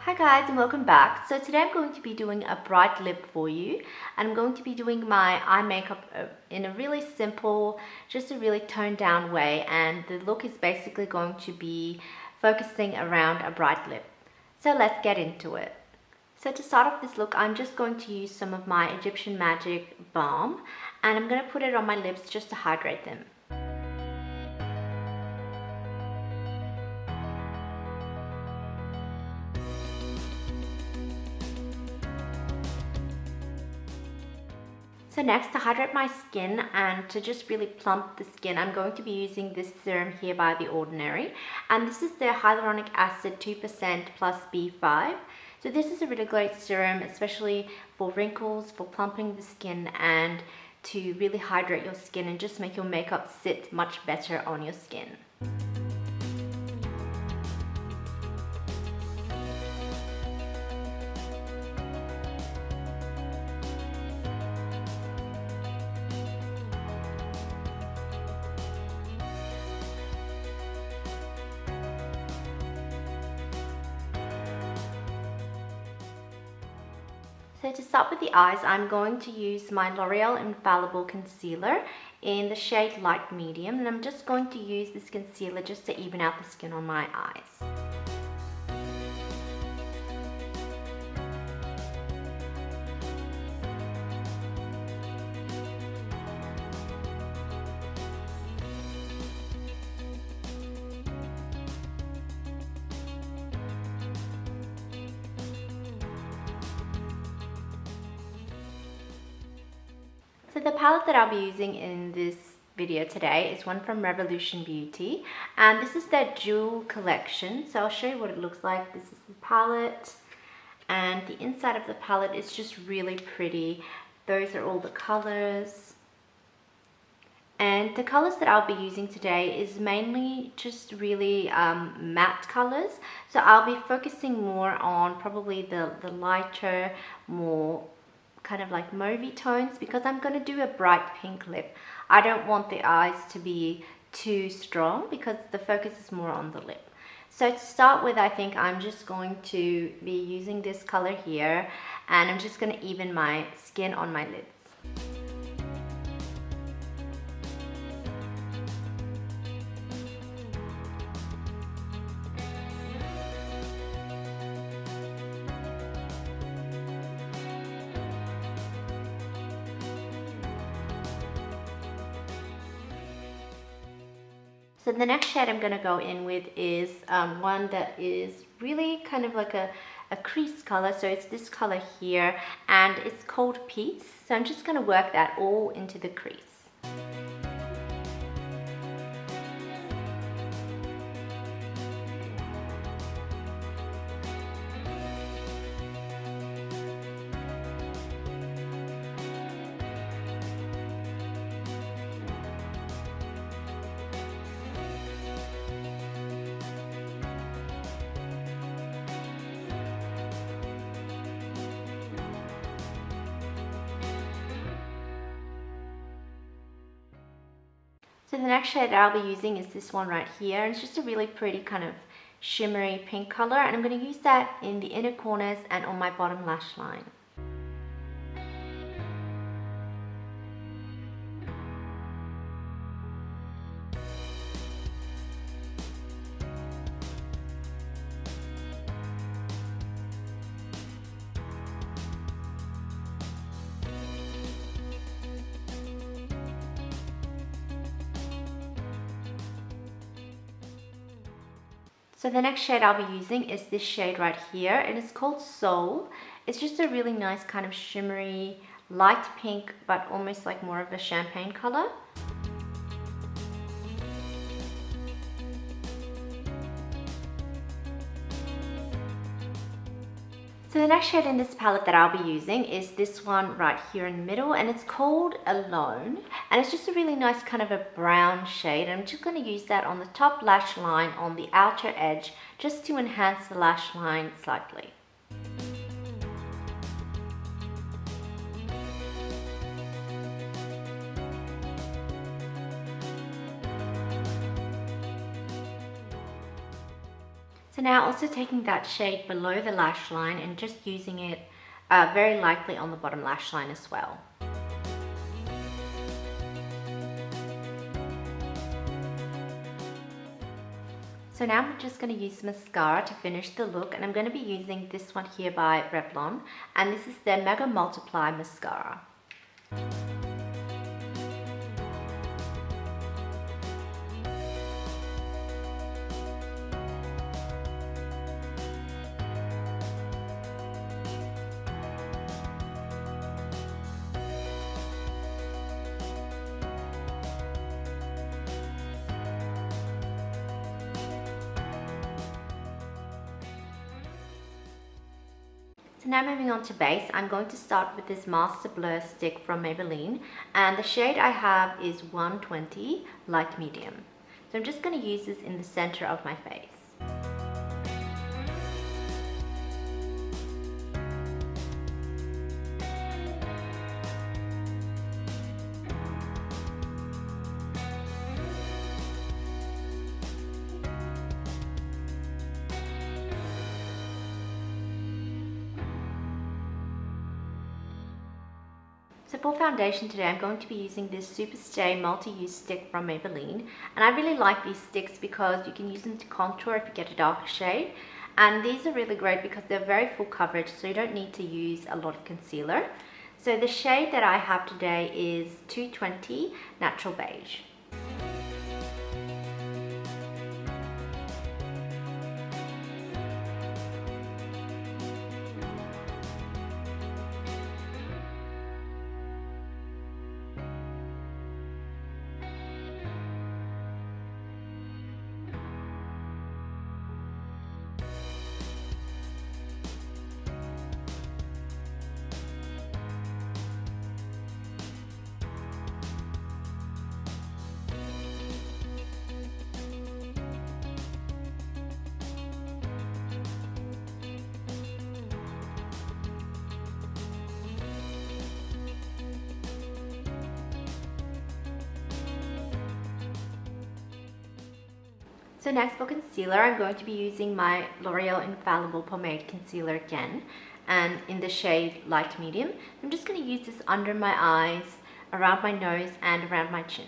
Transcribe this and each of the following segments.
Hi guys and welcome back. So today I'm going to be doing a bright lip for you, and I'm going to be doing my eye makeup in a really simple, just a really toned down way, and the look is basically going to be focusing around a bright lip. So let's get into it. So to start off this look, I'm just going to use some of my Egyptian Magic Balm, and I'm going to put it on my lips just to hydrate them. So next, to hydrate my skin and to just really plump the skin, I'm going to be using this serum here by The Ordinary. And this is their Hyaluronic Acid 2% plus B5. So this is a really great serum, especially for wrinkles, for plumping the skin, and to really hydrate your skin and just make your makeup sit much better on your skin. So to start with the eyes, I'm going to use my L'Oreal Infallible Concealer in the shade Light Medium, and I'm just going to use this concealer just to even out the skin on my eyes. So the palette that I'll be using in this video today is one from Revolution Beauty, and this is their Jewel collection. So I'll show you what it looks like. This is the palette, and the inside of the palette is just really pretty. Those are all the colors. And the colors that I'll be using today is mainly just really matte colors. So I'll be focusing more on probably the lighter, more kind of like mauvey tones, because I'm going to do a bright pink lip. I don't want the eyes to be too strong because the focus is more on the lip. So to start with, I think I'm just going to be using this color here, and I'm just going to even my skin on my lids. So the next shade I'm going to go in with is one that is really kind of like a crease color. So it's this color here, and it's called Peace. So I'm just going to work that all into the crease. So the next shade I'll be using is this one right here. It's just a really pretty kind of shimmery pink color, and I'm going to use that in the inner corners and on my bottom lash line. So the next shade I'll be using is this shade right here, and it's called Soul. It's just a really nice kind of shimmery light pink, but almost like more of a champagne color. So the next shade in this palette that I'll be using is this one right here in the middle, and it's called Alone, and it's just a really nice kind of a brown shade. I'm just going to use that on the top lash line on the outer edge just to enhance the lash line slightly. So now also taking that shade below the lash line and just using it very lightly on the bottom lash line as well. So now I'm just going to use mascara to finish the look, and I'm going to be using this one here by Revlon, and this is the Mega Multiplier mascara. So now moving on to base, I'm going to start with this Master Blur stick from Maybelline, and the shade I have is 120 Light Medium. So I'm just going to use this in the center of my face. So for foundation today, I'm going to be using this Superstay Multiuse stick from Maybelline. And I really like these sticks because you can use them to contour if you get a darker shade. And these are really great because they're very full coverage, so you don't need to use a lot of concealer. So the shade that I have today is 220 Natural Beige. So next for concealer, I'm going to be using my L'Oreal Infallible Pomade Concealer again, and in the shade Light Medium. I'm just going to use this under my eyes, around my nose, and around my chin.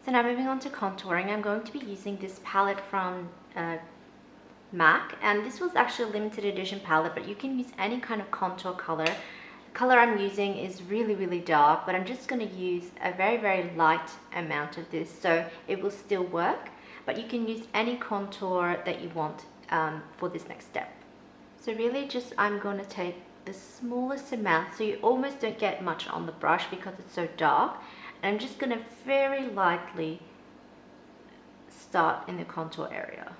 So now moving on to contouring, I'm going to be using this palette from MAC, and this was actually a limited edition palette, but you can use any kind of contour color. The color I'm using is really dark, but I'm just going to use a very light amount of this, so it will still work, but you can use any contour that you want for this next step. So really just I'm going to take the smallest amount, so you almost don't get much on the brush because it's so dark. And I'm just going to very lightly start in the contour area.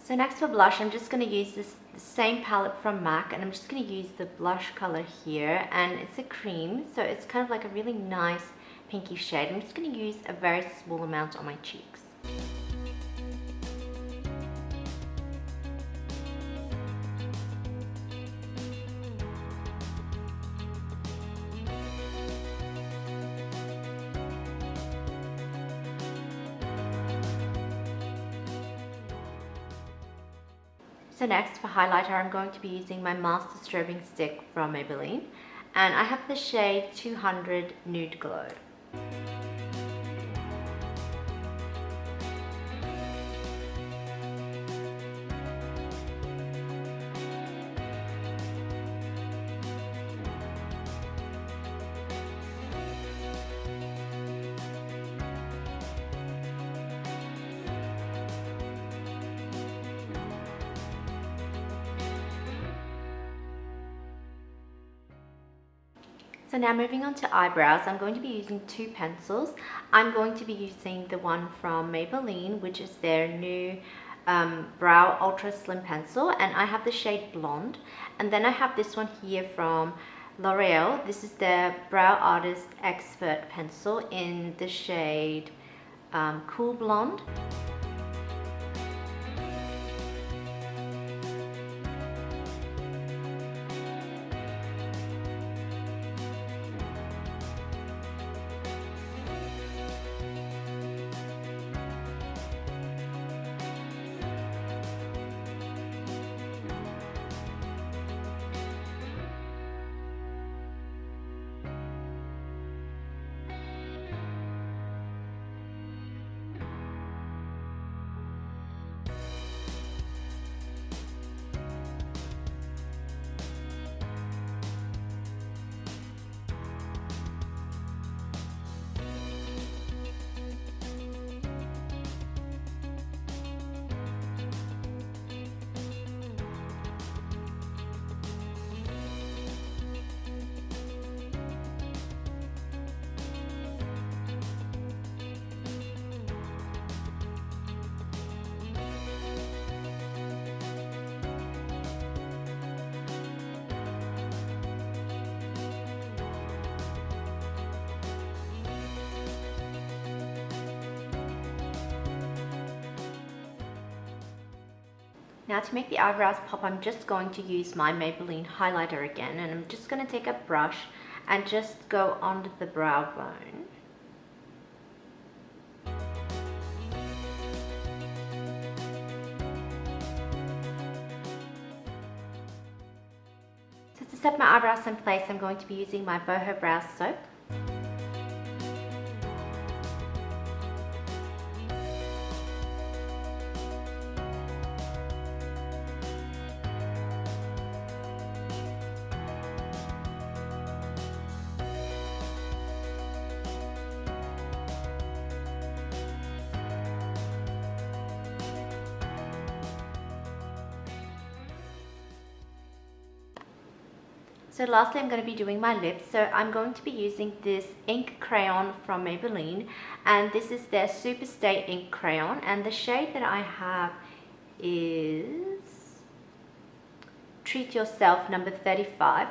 So next for blush, I'm just going to use the same palette from MAC, and I'm just going to use the blush color here, and it's a cream, so it's kind of like a really nice pinky shade. I'm just going to use a very small amount on my cheeks. So next for highlighter, I'm going to be using my Master Strobing Stick from Maybelline, and I have the shade 200 Nude Glow. So now moving on to eyebrows, I'm going to be using two pencils. I'm going to be using the one from Maybelline, which is their new Brow Ultra Slim Pencil, and I have the shade Blonde. And then I have this one here from L'Oreal. This is the Brow Artist Expert Pencil in the shade Cool Blonde. Now to make the eyebrows pop, I'm just going to use my Maybelline highlighter again, and I'm just going to take a brush and just go under the brow bone. So to set my eyebrows in place, I'm going to be using my Boho Brow Soap. So lastly, I'm going to be doing my lips. So I'm going to be using this ink crayon from Maybelline, and this is their Superstay ink crayon, and the shade that I have is Treat Yourself number 35.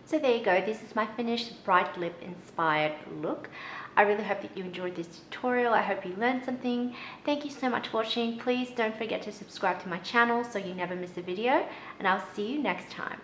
So there you go, this is my finished bright lip inspired look. I really hope that you enjoyed this tutorial. I hope you learned something. Thank you so much for watching. Please don't forget to subscribe to my channel so you never miss a video, and I'll see you next time.